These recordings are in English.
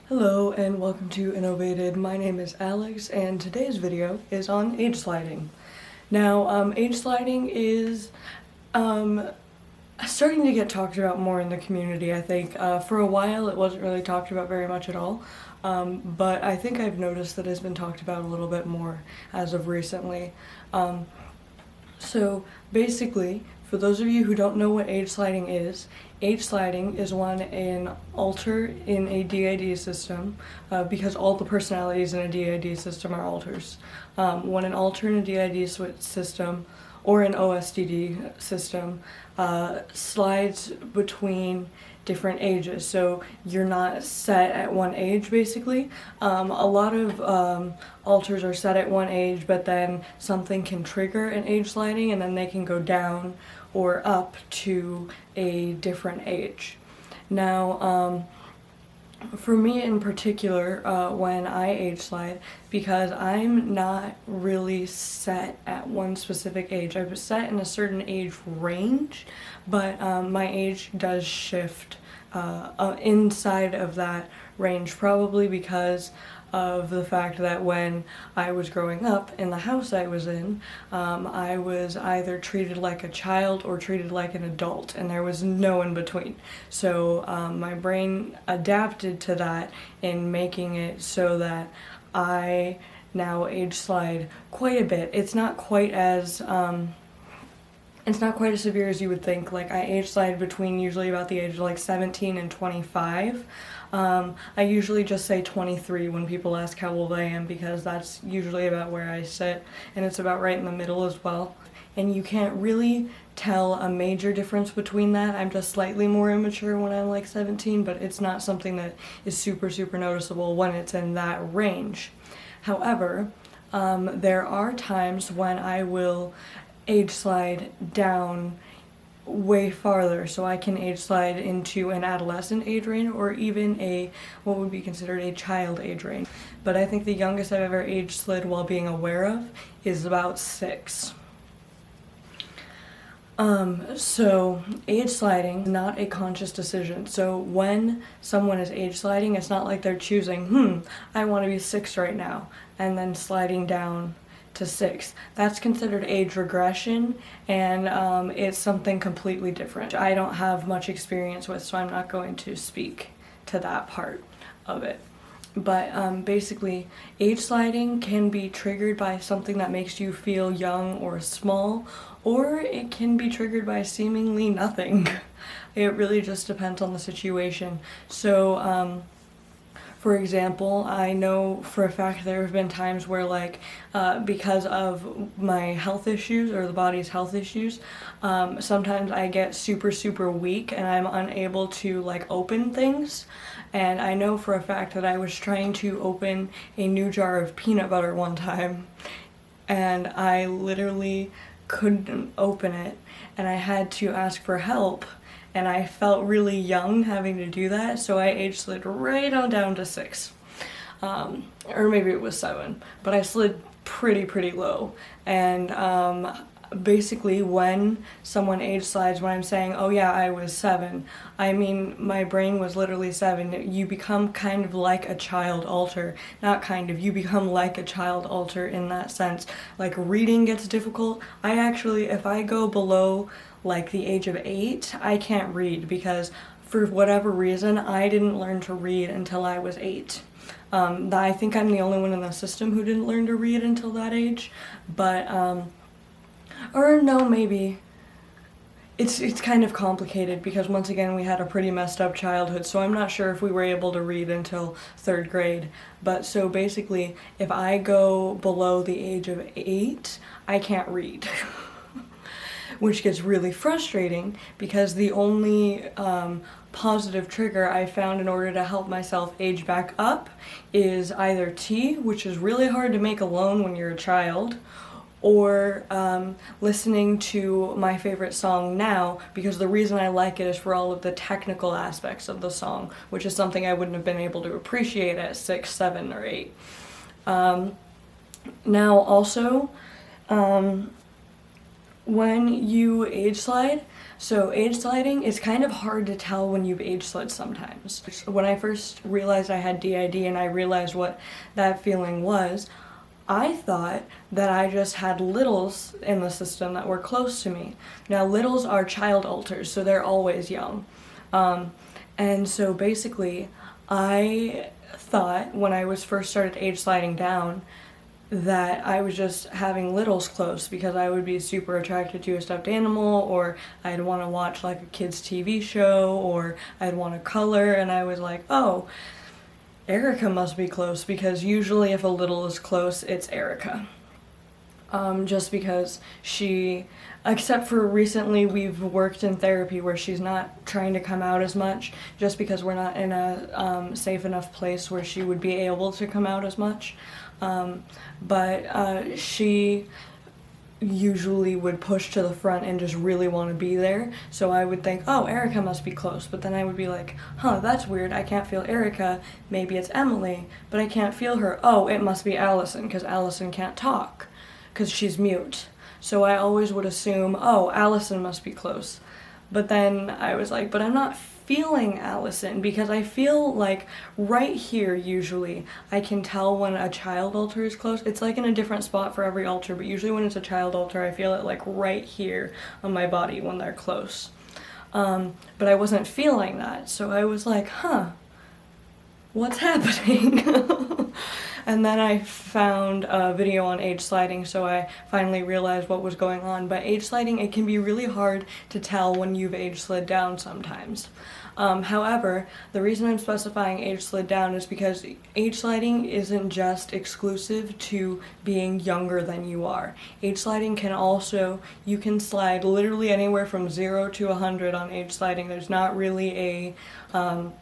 Hello and welcome to InnovaDID. My name is Alex and today's video is on age sliding. Now, age sliding is starting to get talked about more in the community, I think. For a while it wasn't really talked about very much at all, but I think I've noticed that it's been talked about a little bit more as of recently. So basically, for those of you who don't know what age sliding is when an alter in a DID system, because all the personalities in a DID system are alters. When an alter in a DID system or an OSDD system slides between different ages, so you're not set at one age basically. A lot of alters are set at one age, but then something can trigger an age sliding and then they can go down or up to a different age. Now, for me in particular, when I age slide, because I'm not really set at one specific age. I'm set in a certain age range, but my age does shift inside of that range, probably because of the fact that when I was growing up in the house I was in, I was either treated like a child or treated like an adult, and there was no in between. So my brain adapted to that in making it so that I now age slide quite a bit. It's not quite as severe as you would think. Like, I age slide between usually about the age of like 17 and 25. I usually just say 23 when people ask how old I am, because that's usually about where I sit, and it's about right in the middle as well. And you can't really tell a major difference between that. I'm just slightly more immature when I'm like 17, but it's not something that is super noticeable when it's in that range. However, there are times when I will age slide down way farther, so I can age slide into an adolescent age range or even what would be considered a child age range. But I think the youngest I've ever age slid while being aware of is about 6. So age sliding is not a conscious decision. So when someone is age sliding, it's not like they're choosing, I want to be 6 right now, and then sliding down to 6. That's considered age regression, and it's something completely different. I don't have much experience with, so I'm not going to speak to that part of it. But basically, age sliding can be triggered by something that makes you feel young or small, or it can be triggered by seemingly nothing. It really just depends on the situation. So for example, I know for a fact there have been times where, like, because of my health issues or the body's health issues, sometimes I get super weak and I'm unable to, like, open things. And I know for a fact that I was trying to open a new jar of peanut butter one time, and I literally couldn't open it, and I had to ask for help. And I felt really young having to do that, so I age slid right on down to 6. Or maybe it was 7, but I slid pretty low. And basically when someone age slides, when I'm saying, oh yeah, I was 7, I mean my brain was literally 7. You become kind of like a child alter. Not kind of, you become like a child alter in that sense. Like, reading gets difficult. I actually, if I go below like the age of 8, I can't read, because for whatever reason I didn't learn to read until I was 8. I think I'm the only one in the system who didn't learn to read until that age, but or no, maybe it's kind of complicated, because once again we had a pretty messed up childhood, so I'm not sure if we were able to read until 3rd grade. But so basically, if I go below the age of 8, I can't read. Which gets really frustrating, because the only positive trigger I found in order to help myself age back up is either tea, which is really hard to make alone when you're a child, or listening to my favorite song now, because the reason I like it is for all of the technical aspects of the song, which is something I wouldn't have been able to appreciate at 6, 7, or 8. Now also, when you age slide, So age sliding is kind of hard to tell when you've age slid sometimes. When I first realized I had DID and I realized what that feeling was, I thought that I just had littles in the system that were close to me. Now littles are child alters, so they're always young. And so basically, I thought when I was first started age sliding down that I was just having littles close because I would be super attracted to a stuffed animal, or I'd want to watch like a kid's TV show, or I'd want to color, and I was like, oh, Erica must be close, because usually if a little is close, it's Erica. Just because she, except for recently we've worked in therapy where she's not trying to come out as much, just because we're not in a safe enough place where she would be able to come out as much. But she usually would push to the front and just really want to be there. So I would think, oh, Erica must be close. But then I would be like, huh, that's weird. I can't feel Erica. Maybe it's Emily, but I can't feel her. Oh, it must be Allison, because Allison can't talk because she's mute. So I always would assume, oh, Allison must be close. But then I was like, but I'm not feeling Allison, because I feel like right here usually I can tell when a child alter is close. It's like in a different spot for every alter, but usually when it's a child alter I feel it like right here on my body when they're close. But I wasn't feeling that, so I was like, huh, what's happening? And then I found a video on age sliding, so I finally realized what was going on. But age sliding, it can be really hard to tell when you've age slid down sometimes. However, the reason I'm specifying age slid down is because age sliding isn't just exclusive to being younger than you are. Age sliding can also, you can slide literally anywhere from 0 to 100 on age sliding. There's not really a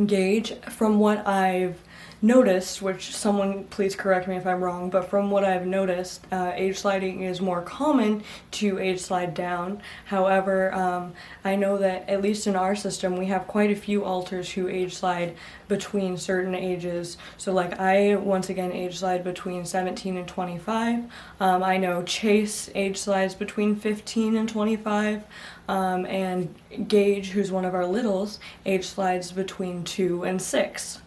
gauge. From what I've noticed, which someone please correct me if I'm wrong, but from what I've noticed, age sliding is more common to age slide down. However, I know that at least in our system we have quite a few alters who age slide between certain ages. So like I once again age slide between 17 and 25. I know Chase age slides between 15 and 25. And Gage, who's one of our littles, age slides between 2 and 6.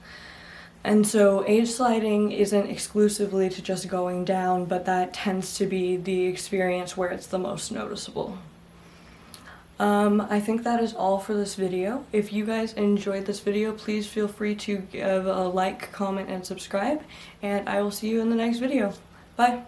And so age sliding isn't exclusively to just going down, but that tends to be the experience where it's the most noticeable. I think that is all for this video. If you guys enjoyed this video, please feel free to give a like, comment, and subscribe, and I will see you in the next video. Bye!